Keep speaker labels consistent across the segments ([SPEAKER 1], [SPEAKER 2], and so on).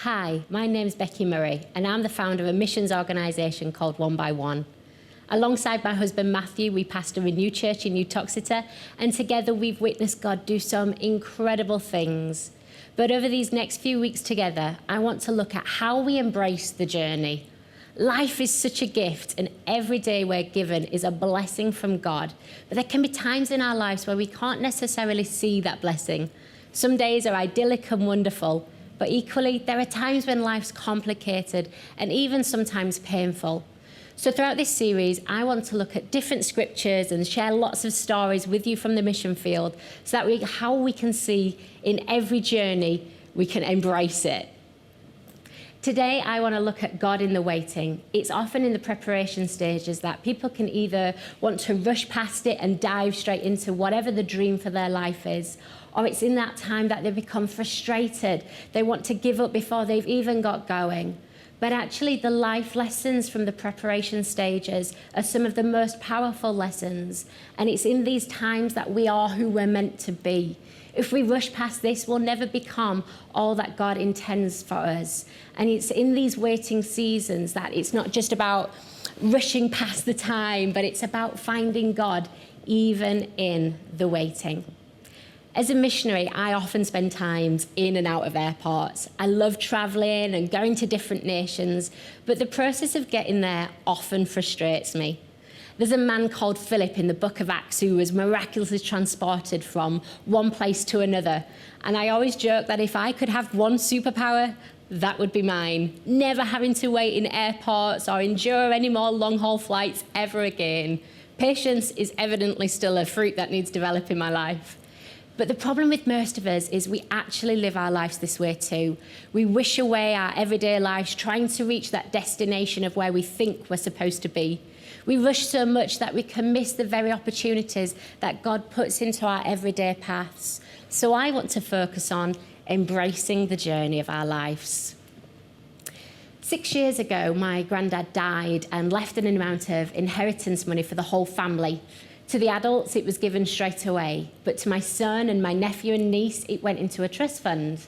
[SPEAKER 1] Hi, my name's Becky Murray, and I'm the founder of a missions organisation called One by One. Alongside my husband Matthew, we pastor a new church in New Toxeter, and together we've witnessed God do some incredible things. But over these next few weeks together, I want to look at how we embrace the journey. Life is such a gift, and every day we're given is a blessing from God. But there can be times in our lives where we can't necessarily see that blessing. Some days are idyllic and wonderful, but equally, there are times when life's complicated and even sometimes painful. So throughout this series, I want to look at different scriptures and share lots of stories with you from the mission field so that how we can see in every journey, we can embrace it. Today, I want to look at God in the waiting. It's often in the preparation stages that people can either want to rush past it and dive straight into whatever the dream for their life is, or it's in that time that they become frustrated. They want to give up before they've even got going. But actually, the life lessons from the preparation stages are some of the most powerful lessons. And it's in these times that we are who we're meant to be. If we rush past this, we'll never become all that God intends for us. And it's in these waiting seasons that it's not just about rushing past the time, but it's about finding God even in the waiting. As a missionary, I often spend times in and out of airports. I love traveling and going to different nations, but the process of getting there often frustrates me. There's a man called Philip in the book of Acts who was miraculously transported from one place to another. And I always joke that if I could have one superpower, that would be mine. Never having to wait in airports or endure any more long-haul flights ever again. Patience is evidently still a fruit that needs developing in my life. But the problem with most of us is we actually live our lives this way too. We wish away our everyday lives trying to reach that destination of where we think we're supposed to be. We rush so much that we can miss the very opportunities that God puts into our everyday paths. So I want to focus on embracing the journey of our lives. 6 years ago, my granddad died and left an amount of inheritance money for the whole family. To the adults, it was given straight away, but to my son and my nephew and niece, it went into a trust fund.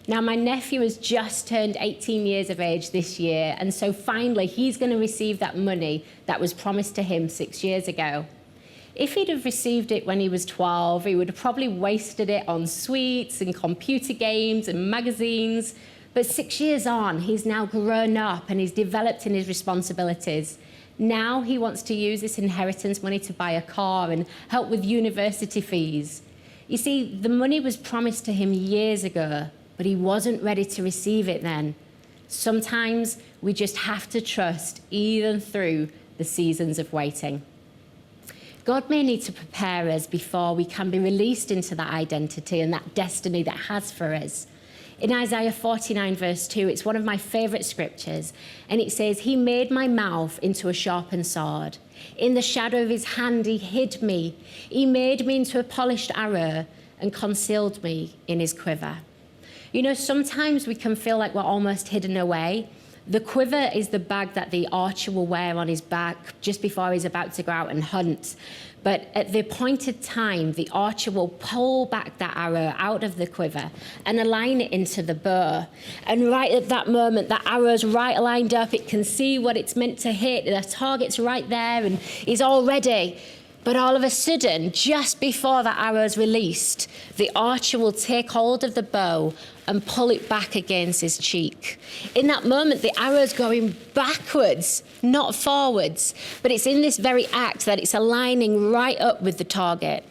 [SPEAKER 1] Now, my nephew has just turned 18 years of age this year, and so finally he's going to receive that money that was promised to him 6 years ago. If he'd have received it when he was 12, he would have probably wasted it on sweets and computer games and magazines. But 6 years on, he's now grown up and he's developed in his responsibilities. Now he wants to use this inheritance money to buy a car and help with university fees. You see, the money was promised to him years ago, but he wasn't ready to receive it then. Sometimes we just have to trust even through the seasons of waiting. God may need to prepare us before we can be released into that identity and that destiny that He has for us. In Isaiah 49 verse 2, it's one of my favourite scriptures, and it says, "He made my mouth into a sharpened sword. In the shadow of His hand He hid me. He made me into a polished arrow and concealed me in His quiver." You know, sometimes we can feel like we're almost hidden away. The quiver is the bag that the archer will wear on his back just before he's about to go out and hunt. But at the appointed time, the archer will pull back that arrow out of the quiver and align it into the bow. And right at that moment, that arrow's right lined up. It can see what it's meant to hit. The target's right there and he's all ready. But all of a sudden, just before that arrow's released, the archer will take hold of the bow and pull it back against his cheek. In that moment, the arrow's going backwards, not forwards. But it's in this very act that it's aligning right up with the target.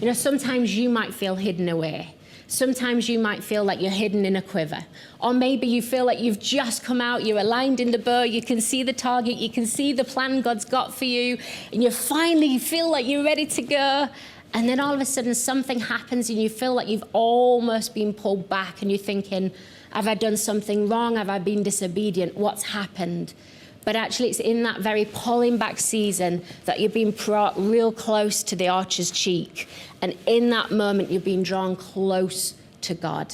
[SPEAKER 1] You know, sometimes you might feel hidden away. Sometimes you might feel like you're hidden in a quiver. Or maybe you feel like you've just come out, you're aligned in the bow, you can see the target, you can see the plan God's got for you, and you finally feel like you're ready to go. And then all of a sudden something happens and you feel like you've almost been pulled back and you're thinking, have I done something wrong? Have I been disobedient? What's happened? But actually it's in that very pulling back season that you're being brought real close to the archer's cheek. And in that moment, you're being drawn close to God.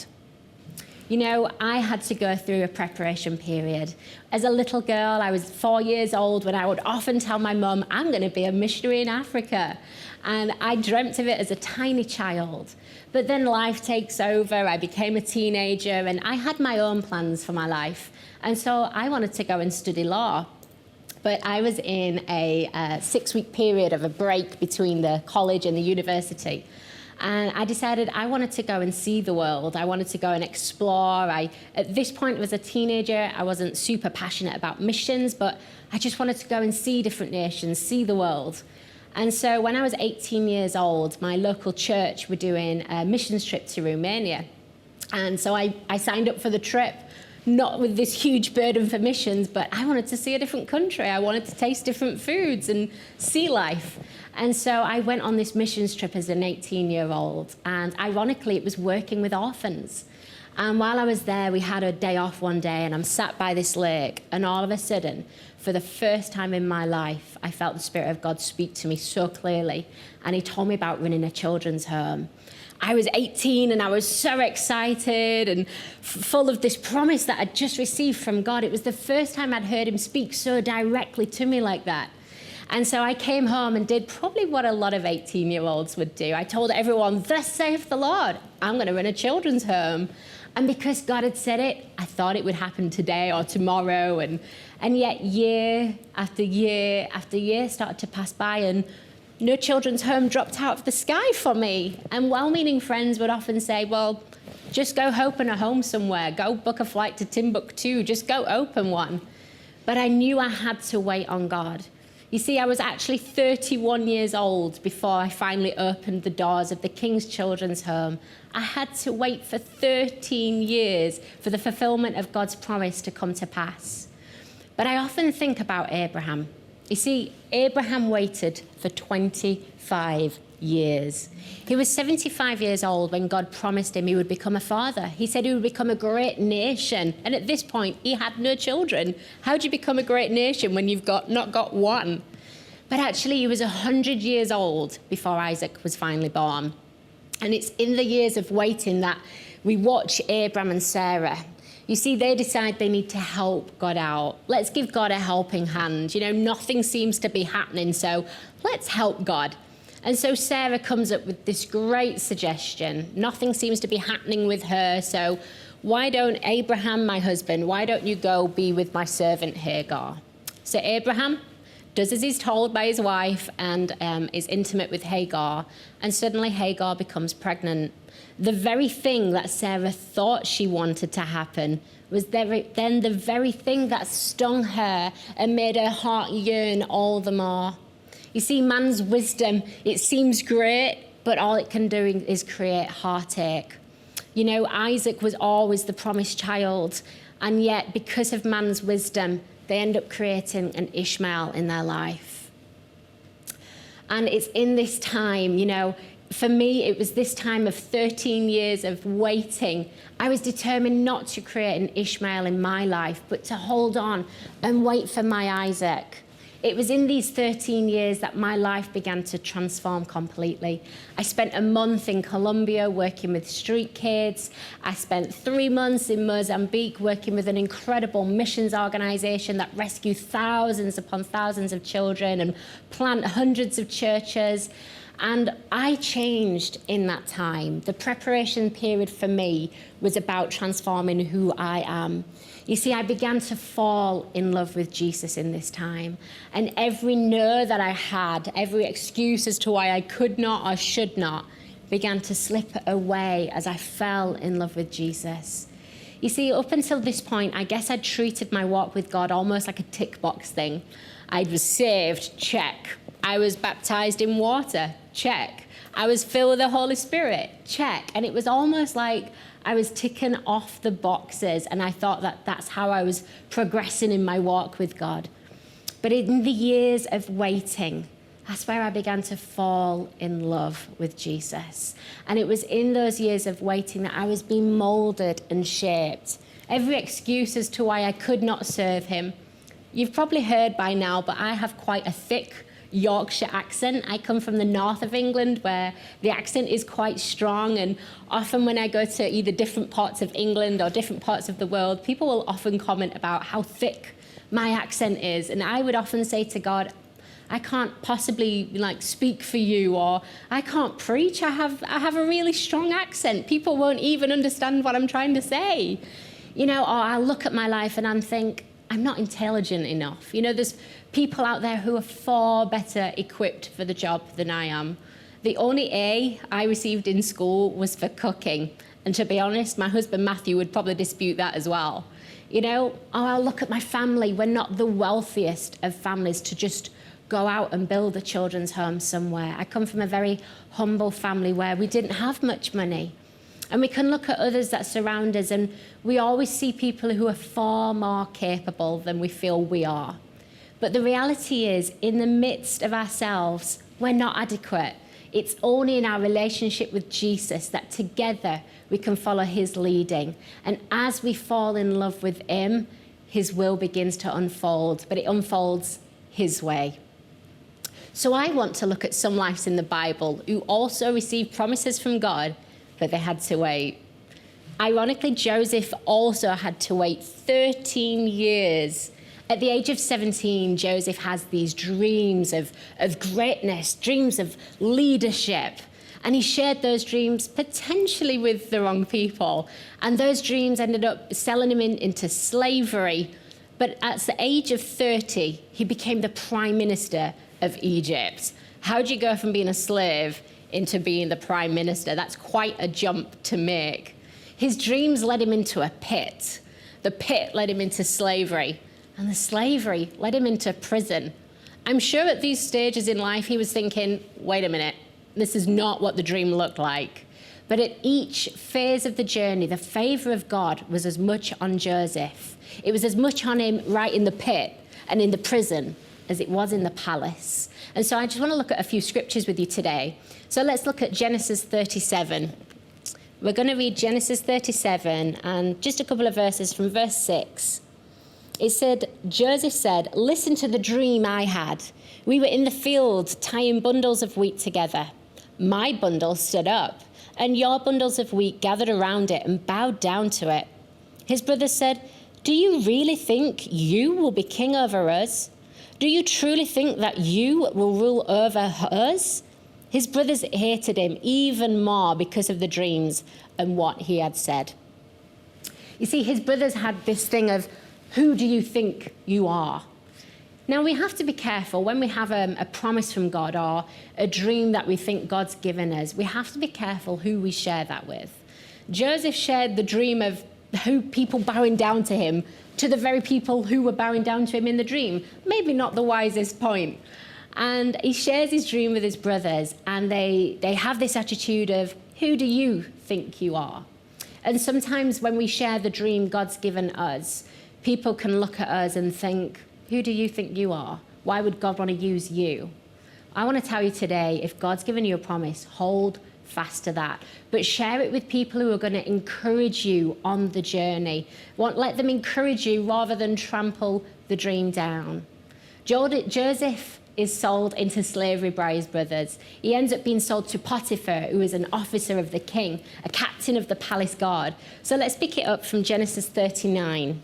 [SPEAKER 1] You know, I had to go through a preparation period. As a little girl, I was 4 years old when I would often tell my mum, I'm going to be a missionary in Africa. And I dreamt of it as a tiny child. But then life takes over. I became a teenager and I had my own plans for my life. And so I wanted to go and study law. But I was in a 6-week period of a break between the college and the university. And I decided I wanted to go and see the world. I wanted to go and explore. At this point, as a teenager, I wasn't super passionate about missions, but I just wanted to go and see different nations, see the world. And so when I was 18 years old, my local church were doing a missions trip to Romania. And so I signed up for the trip, not with this huge burden for missions, but I wanted to see a different country. I wanted to taste different foods and see life. And so I went on this missions trip as an 18-year-old, and ironically, it was working with orphans. And while I was there, we had a day off one day, and I'm sat by this lake, and all of a sudden, for the first time in my life, I felt the Spirit of God speak to me so clearly, and he told me about running a children's home. I was 18 and I was so excited and full of this promise that I'd just received from God. It was the first time I'd heard him speak so directly to me like that. And so I came home and did probably what a lot of 18-year-olds would do. I told everyone, thus saith the Lord, I'm going to run a children's home. And because God had said it, I thought it would happen today or tomorrow. And yet year after year after year started to pass by, and no children's home dropped out of the sky for me. And well-meaning friends would often say, well, just go open a home somewhere. Go book a flight to Timbuktu. Just go open one. But I knew I had to wait on God. You see, I was actually 31 years old before I finally opened the doors of the King's Children's Home. I had to wait for 13 years for the fulfillment of God's promise to come to pass. But I often think about Abraham. You see, Abraham waited for 25 years. He was 75 years old when God promised him he would become a father. He said he would become a great nation. And at this point, he had no children. How do you become a great nation when you've not got one? But actually, he was 100 years old before Isaac was finally born. And it's in the years of waiting that we watch Abraham and Sarah. You see, they decide they need to help God out. Let's give God a helping hand. You know, nothing seems to be happening, so let's help God. And so Sarah comes up with this great suggestion. Nothing seems to be happening with her, so why don't Abraham, my husband, why don't you go be with my servant Hagar? So Abraham does as he's told by his wife and is intimate with Hagar, and suddenly Hagar becomes pregnant. The very thing that Sarah thought she wanted to happen was then the very thing that stung her and made her heart yearn all the more. You see, man's wisdom, it seems great, but all it can do is create heartache. You know, Isaac was always the promised child, and yet because of man's wisdom, they end up creating an Ishmael in their life. And it's in this time, you know, for me, it was this time of 13 years of waiting. I was determined not to create an Ishmael in my life, but to hold on and wait for my Isaac. It was in these 13 years that my life began to transform completely. I spent a month in Colombia working with street kids. I spent 3 months in Mozambique working with an incredible missions organization that rescued thousands upon thousands of children and plant hundreds of churches. And I changed in that time. The preparation period for me was about transforming who I am. You see, I began to fall in love with Jesus in this time. And every no that I had, every excuse as to why I could not or should not, began to slip away as I fell in love with Jesus. You see, up until this point, I guess I'd treated my walk with God almost like a tick box thing. I was saved, check. I was baptized in water, check. I was filled with the Holy Spirit, check. And it was almost like I was ticking off the boxes, and I thought that that's how I was progressing in my walk with God. But in the years of waiting, that's where I began to fall in love with Jesus. And it was in those years of waiting that I was being molded and shaped. Every excuse as to why I could not serve him. You've probably heard by now, but I have quite a thick Yorkshire accent. I come from the north of England where the accent is quite strong, and often when I go to either different parts of England or different parts of the world, people will often comment about how thick my accent is. And I would often say to God, I can't possibly speak for you, or I can't preach. I have a really strong accent. People won't even understand what I'm trying to say. Or I'll look at my life and I think, I'm not intelligent enough. There's people out there who are far better equipped for the job than I am. The only A I received in school was for cooking. And to be honest, my husband Matthew would probably dispute that as well. I'll look at my family. We're not the wealthiest of families to just go out and build a children's home somewhere. I come from a very humble family where we didn't have much money. And we can look at others that surround us, and we always see people who are far more capable than we feel we are. But the reality is, in the midst of ourselves, we're not adequate. It's only in our relationship with Jesus that together we can follow his leading. And as we fall in love with him, his will begins to unfold, but it unfolds his way. So I want to look at some lives in the Bible who also received promises from God, but they had to wait. Ironically, Joseph also had to wait 13 years. At the age of 17, Joseph has these dreams of greatness, dreams of leadership. And he shared those dreams potentially with the wrong people. And those dreams ended up selling him into slavery. But at the age of 30, he became the prime minister of Egypt. How do you go from being a slave into being the prime minister? That's quite a jump to make. His dreams led him into a pit. The pit led him into slavery, and the slavery led him into prison. I'm sure at these stages in life he was thinking, wait a minute, this is not what the dream looked like. But at each phase of the journey, the favor of God was as much on Joseph. It was as much on him right in the pit and in the prison as it was in the palace. And so I just want to look at a few scriptures with you today. So let's look at Genesis 37. We're going to read Genesis 37 and just a couple of verses from verse 6. It said, Joseph said, listen to the dream I had. We were in the field tying bundles of wheat together. My bundle stood up, and your bundles of wheat gathered around it and bowed down to it. His brothers said, do you really think you will be king over us? Do you truly think that you will rule over us? His brothers hated him even more because of the dreams and what he had said. You see, his brothers had this thing of, who do you think you are? Now, we have to be careful when we have a promise from God or a dream that we think God's given us. We have to be careful who we share that with. Joseph shared the dream of who people bowing down to him to the very people who were bowing down to him in the dream. Maybe not the wisest point. And he shares his dream with his brothers, and they have this attitude of, who do you think you are? And sometimes when we share the dream God's given us, people can look at us and think, who do you think you are? Why would God want to use you? I want to tell you today, if God's given you a promise, hold fast to that. But share it with people who are going to encourage you on the journey. Let them encourage you rather than trample the dream down. Joseph is sold into slavery by his brothers. He ends up being sold to Potiphar, who is an officer of the king, a captain of the palace guard. So let's pick it up from Genesis 39.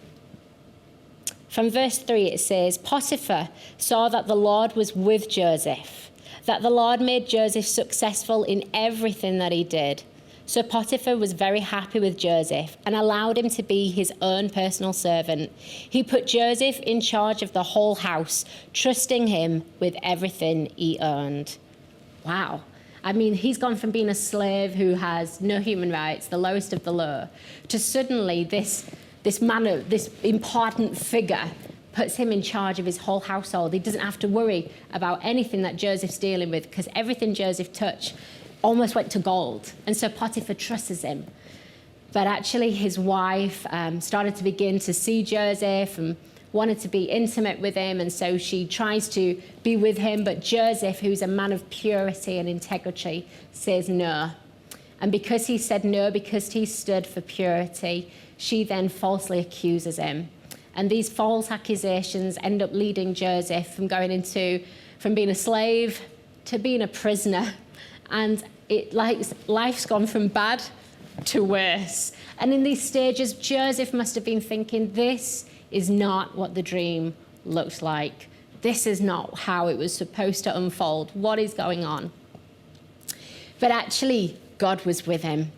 [SPEAKER 1] From verse 3 it says, Potiphar saw that the Lord was with Joseph, that the Lord made Joseph successful in everything that he did. So Potiphar was very happy with Joseph and allowed him to be his own personal servant. He put Joseph in charge of the whole house, trusting him with everything he owned. Wow. I mean, he's gone from being a slave who has no human rights, the lowest of the low, to suddenly this important figure puts him in charge of his whole household. He doesn't have to worry about anything that Joseph's dealing with, because everything Joseph touched almost went to gold. And so Potiphar trusts him. But actually his wife started to begin to see Joseph and wanted to be intimate with him. And so she tries to be with him. But Joseph, who's a man of purity and integrity, says no. And because he said no, because he stood for purity, she then falsely accuses him. And these false accusations end up leading Joseph from going into from being a slave to being a prisoner. And life's gone from bad to worse. And in these stages, Joseph must have been thinking, this is not what the dream looked like. This is not how it was supposed to unfold. What is going on? But actually, God was with him.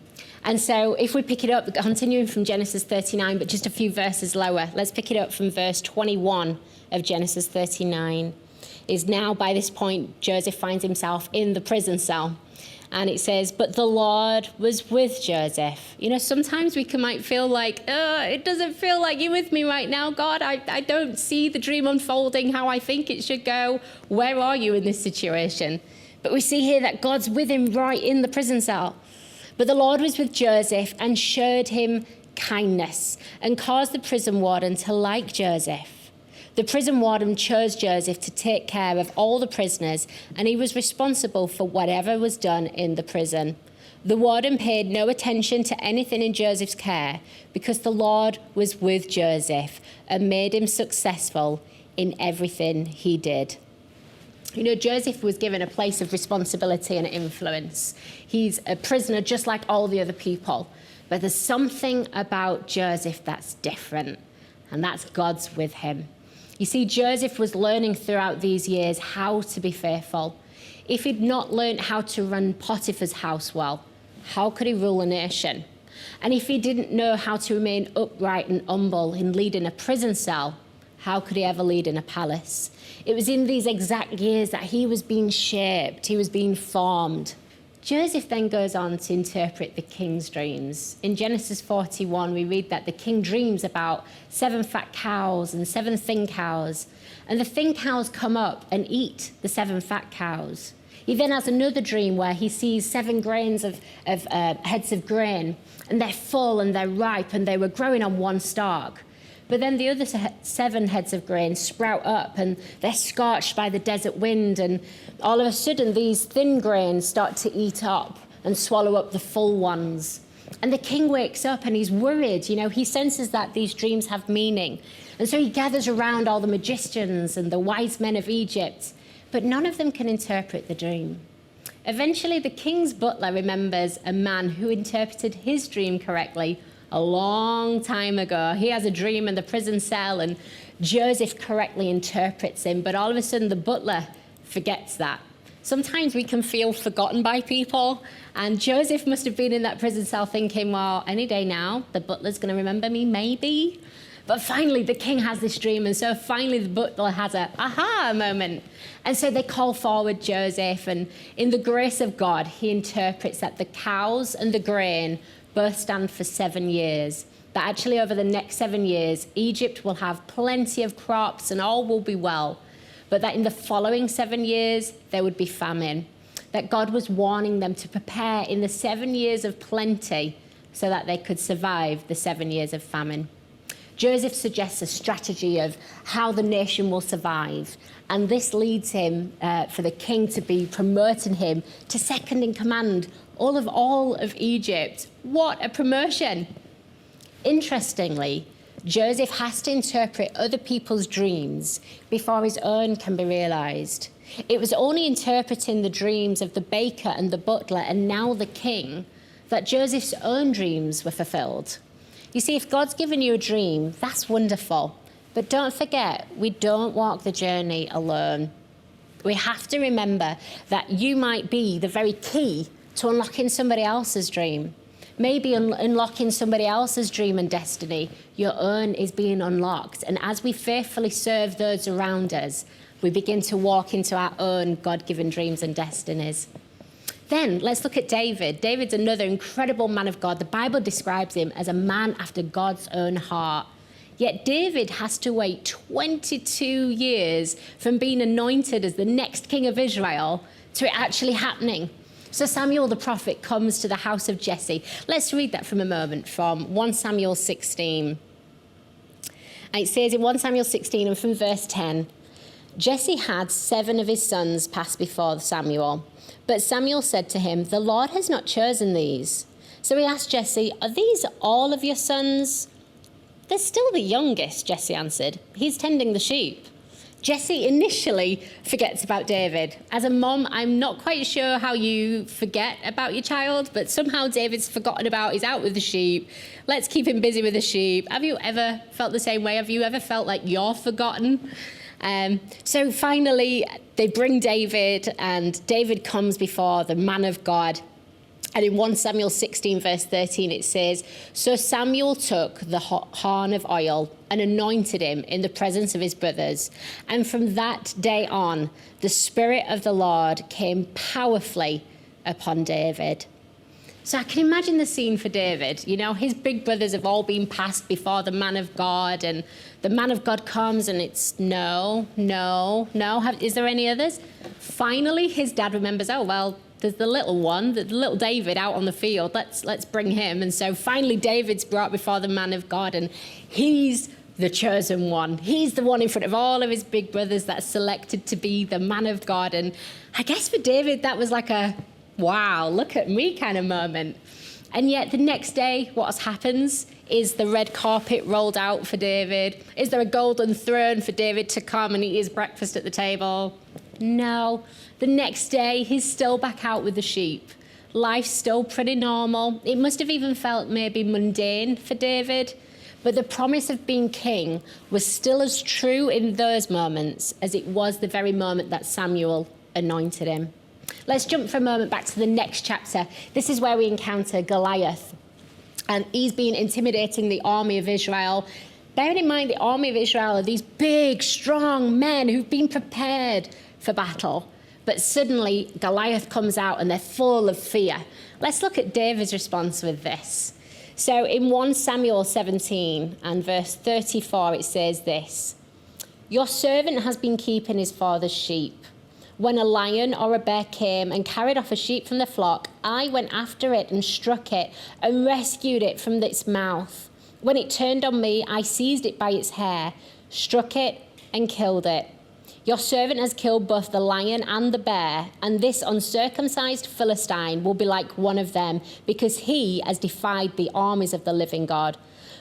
[SPEAKER 1] And so if we pick it up, continuing from Genesis 39, but just a few verses lower, let's pick it up from verse 21 of Genesis 39. Is now by this point, Joseph finds himself in the prison cell. And it says, but the Lord was with Joseph. You know, sometimes we might feel like, it doesn't feel like you're with me right now, God. I don't see the dream unfolding how I think it should go. Where are you in this situation? But we see here that God's with him right in the prison cell. But the Lord was with Joseph and showed him kindness and caused the prison warden to like Joseph. The prison warden chose Joseph to take care of all the prisoners, and he was responsible for whatever was done in the prison. The warden paid no attention to anything in Joseph's care because the Lord was with Joseph and made him successful in everything he did. You know, Joseph was given a place of responsibility and influence. He's a prisoner just like all the other people. But there's something about Joseph that's different, and that's God's with him. You see, Joseph was learning throughout these years how to be faithful. If he'd not learned how to run Potiphar's house well, how could he rule a nation? And if he didn't know how to remain upright and humble in leading a prison cell, how could he ever lead in a palace? It was in these exact years that he was being shaped, he was being formed. Joseph then goes on to interpret the king's dreams. In Genesis 41, we read that the king dreams about 7 fat cows and 7 thin cows. And the thin cows come up and eat the 7 fat cows. He then has another dream where he sees 7 grains of heads of grain, and they're full and they're ripe and they were growing on one stalk. But then the other 7 heads of grain sprout up and they're scorched by the desert wind, and all of a sudden these thin grains start to eat up and swallow up the full ones. And the king wakes up and he's worried. You know, he senses that these dreams have meaning. And so he gathers around all the magicians and the wise men of Egypt, but none of them can interpret the dream. Eventually, the king's butler remembers a man who interpreted his dream correctly a long time ago. He has a dream in the prison cell and Joseph correctly interprets him, but all of a sudden the butler forgets that. Sometimes we can feel forgotten by people, and Joseph must have been in that prison cell thinking, well, any day now, the butler's going to remember me, maybe. But finally, the king has this dream, and so finally the butler has a aha moment. And so they call forward Joseph, and in the grace of God, he interprets that the cows and the grain both stand for 7 years. That actually over the next 7 years, Egypt will have plenty of crops and all will be well. But that in the following 7 years, there would be famine. That God was warning them to prepare in the 7 years of plenty so that they could survive the 7 years of famine. Joseph suggests a strategy of how the nation will survive. And this leads him for the king to be promoting him to second in command all of Egypt. What a promotion. Interestingly, Joseph has to interpret other people's dreams before his own can be realized. It was only interpreting the dreams of the baker and the butler and now the king that Joseph's own dreams were fulfilled. You see, if God's given you a dream, that's wonderful. But don't forget, we don't walk the journey alone. We have to remember that you might be the very key to unlocking somebody else's dream. Maybe unlocking somebody else's dream and destiny, your own is being unlocked. And as we faithfully serve those around us, we begin to walk into our own God-given dreams and destinies. Then let's look at David. David's another incredible man of God. The Bible describes him as a man after God's own heart. Yet David has to wait 22 years from being anointed as the next king of Israel to it actually happening. So Samuel the prophet comes to the house of Jesse. Let's read that from a moment from 1 Samuel 16. And it says in 1 Samuel 16 and from verse 10, Jesse had 7 of his sons pass before Samuel. But Samuel said to him, the Lord has not chosen these. So he asked Jesse, are these all of your sons? They're still the youngest, Jesse answered. He's tending the sheep. Jesse initially forgets about David. As a mom, I'm not quite sure how you forget about your child, but somehow David's forgotten about. He's out with the sheep. Let's keep him busy with the sheep. Have you ever felt the same way? Have you ever felt like you're forgotten? So finally, they bring David, and David comes before the man of God. And in 1 Samuel 16, verse 13, it says, "So Samuel took the horn of oil and anointed him in the presence of his brothers. And from that day on, the Spirit of the Lord came powerfully upon David." So I can imagine the scene for David. You know, his big brothers have all been passed before the man of God, and the man of God comes, and it's no. Is there any others? Finally, his dad remembers, oh, well, there's the little one, the little David out on the field. Let's bring him. And so finally David's brought before the man of God, and he's the chosen one. He's the one in front of all of his big brothers that's selected to be the man of God. And I guess for David, that was like a, wow, look at me kind of moment. And yet the next day, what happens is the red carpet rolled out for David. Is there a golden throne for David to come and eat his breakfast at the table? No. The next day, he's still back out with the sheep. Life's still pretty normal. It must have even felt maybe mundane for David. But the promise of being king was still as true in those moments as it was the very moment that Samuel anointed him. Let's jump for a moment back to the next chapter. This is where we encounter Goliath. And he's been intimidating the army of Israel. Bearing in mind, the army of Israel are these big, strong men who've been prepared for battle. But suddenly, Goliath comes out and they're full of fear. Let's look at David's response with this. So in 1 Samuel 17 and verse 34, it says this: "Your servant has been keeping his father's sheep. When a lion or a bear came and carried off a sheep from the flock, I went after it and struck it and rescued it from its mouth. When it turned on me, I seized it by its hair, struck it and killed it. Your servant has killed both the lion and the bear, and this uncircumcised Philistine will be like one of them, because he has defied the armies of the living God.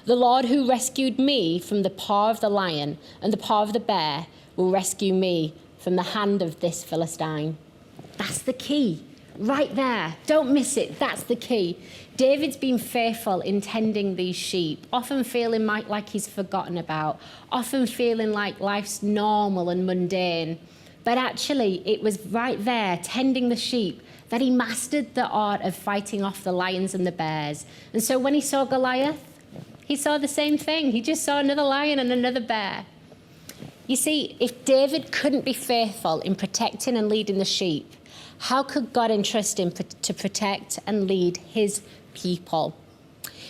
[SPEAKER 1] The Lord who rescued me from the paw of the lion and the paw of the bear will rescue me from the hand of this Philistine." That's the key. Right there. Don't miss it. That's the key. David's been faithful in tending these sheep, often feeling like he's forgotten about, often feeling like life's normal and mundane. But actually, it was right there, tending the sheep, that he mastered the art of fighting off the lions and the bears. And so when he saw Goliath, he saw the same thing. He just saw another lion and another bear. You see, if David couldn't be faithful in protecting and leading the sheep, how could God entrust him to protect and lead his people?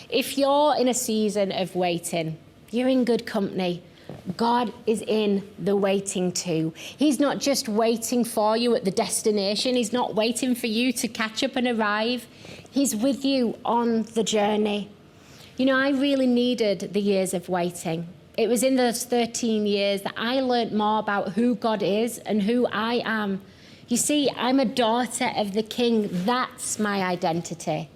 [SPEAKER 1] If you're in a season of waiting, you're in good company. God is in the waiting too. He's not just waiting for you at the destination. He's not waiting for you to catch up and arrive. He's with you on the journey. You know, I really needed the years of waiting. It was in those 13 years that I learned more about who God is and who I am. You see, I'm a daughter of the King. That's my identity.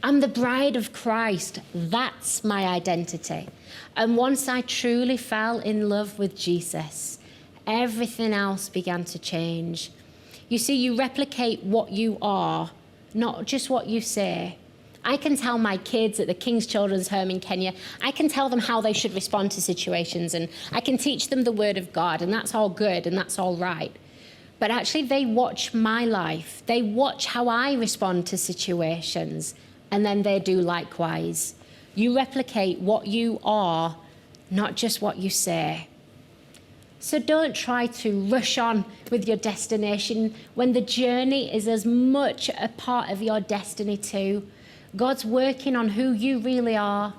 [SPEAKER 1] I'm the bride of Christ. That's my identity. And once I truly fell in love with Jesus, everything else began to change. You see, you replicate what you are, not just what you say. I can tell my kids at the King's Children's Home in Kenya, I can tell them how they should respond to situations, and I can teach them the Word of God, and that's all good and that's all right. But actually they watch my life. They watch how I respond to situations, and then they do likewise. You replicate what you are, not just what you say. So don't try to rush on with your destination when the journey is as much a part of your destiny too. God's working on who you really are.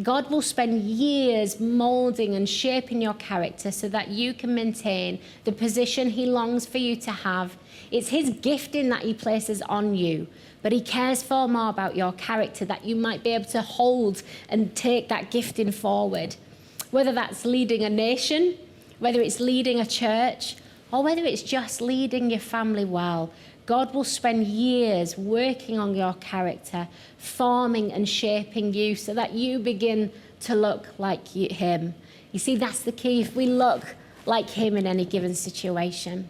[SPEAKER 1] God will spend years molding and shaping your character so that you can maintain the position he longs for you to have. It's his gifting that he places on you, but he cares far more about your character, that you might be able to hold and take that gifting forward. Whether that's leading a nation, whether it's leading a church, or whether it's just leading your family well, God will spend years working on your character, forming and shaping you so that you begin to look like him. You see, that's the key. If we look like him in any given situation.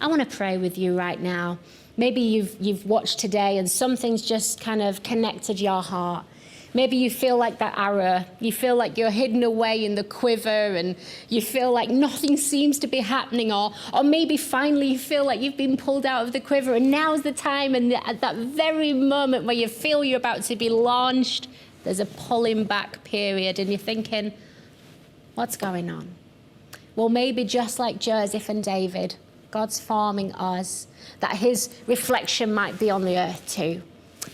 [SPEAKER 1] I want to pray with you right now. Maybe you've watched today and something's just kind of connected your heart. Maybe you feel like that arrow. You feel like you're hidden away in the quiver and you feel like nothing seems to be happening. Or maybe finally you feel like you've been pulled out of the quiver and now's the time, and at that very moment where you feel you're about to be launched, there's a pulling back period and you're thinking, what's going on? Well, maybe just like Joseph and David, God's forming us, that his reflection might be on the earth too.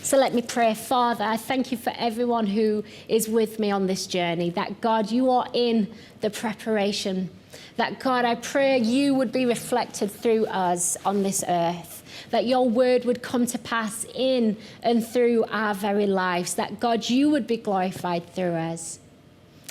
[SPEAKER 1] So let me pray. Father, I thank you for everyone who is with me on this journey, that God, you are in the preparation, that God, I pray you would be reflected through us on this earth, that your word would come to pass in and through our very lives, that God, you would be glorified through us.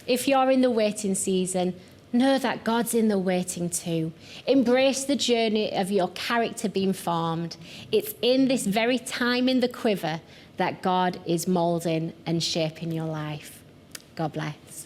[SPEAKER 1] If you're in the waiting season, know that God's in the waiting too. Embrace the journey of your character being formed. It's in this very time in the quiver that God is moulding and shaping your life. God bless.